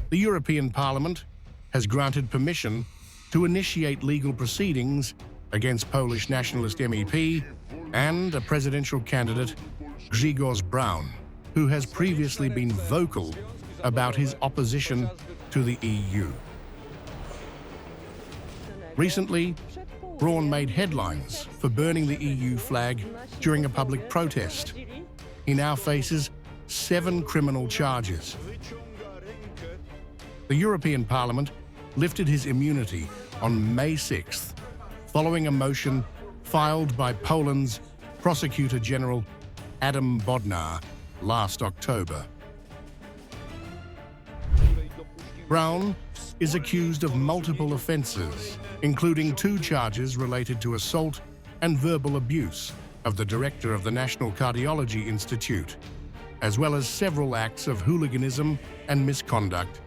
The European Parliament has granted permission to initiate legal proceedings against Polish nationalist MEP and a presidential candidate, Grzegorz Braun, who has previously been vocal about his opposition to the EU. Recently, Braun made headlines for burning the EU flag during a public protest. He now faces 7 criminal charges. The European Parliament lifted his immunity on May 6th, following a motion filed by Poland's Prosecutor General Adam Bodnar last October. Braun is accused of multiple offences, including 2 charges related to assault and verbal abuse of the director of the National Cardiology Institute, as well as several acts of hooliganism and misconduct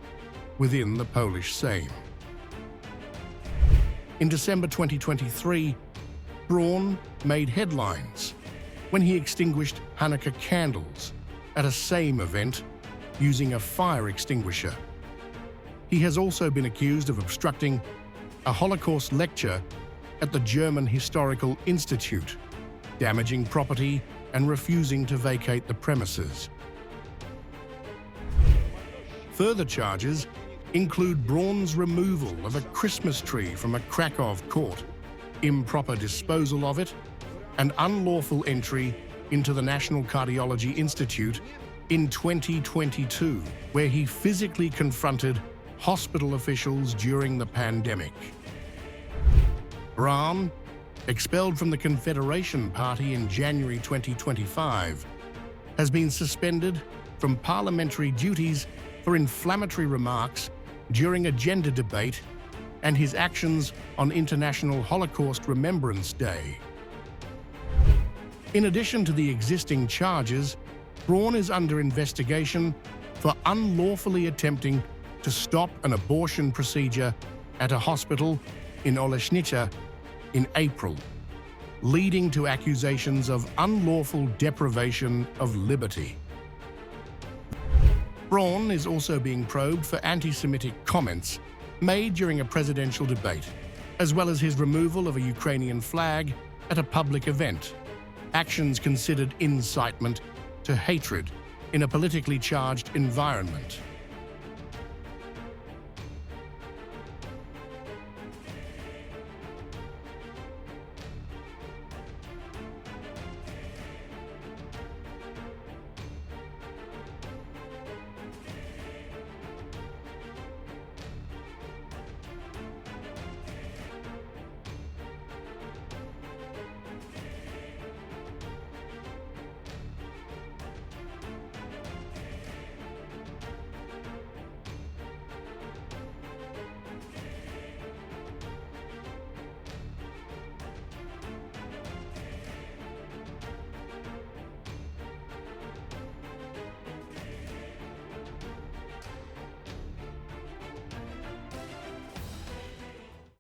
within the Polish Sejm. In December 2023, Braun made headlines when he extinguished Hanukkah candles at a Sejm event using a fire extinguisher. He has also been accused of obstructing a Holocaust lecture at the German Historical Institute, damaging property and refusing to vacate the premises. Further charges include Braun's removal of a Christmas tree from a Krakow court, improper disposal of it, and unlawful entry into the National Cardiology Institute in 2022, where he physically confronted hospital officials during the pandemic. Braun, expelled from the Confederation Party in January 2025, has been suspended from parliamentary duties for inflammatory remarks during a gender debate and his actions on International Holocaust Remembrance Day. In addition to the existing charges, Braun is under investigation for unlawfully attempting to stop an abortion procedure at a hospital in Olesznica in April, leading to accusations of unlawful deprivation of liberty. Braun is also being probed for anti-Semitic comments made during a presidential debate, as well as his removal of a Ukrainian flag at a public event, actions considered incitement to hatred in a politically charged environment.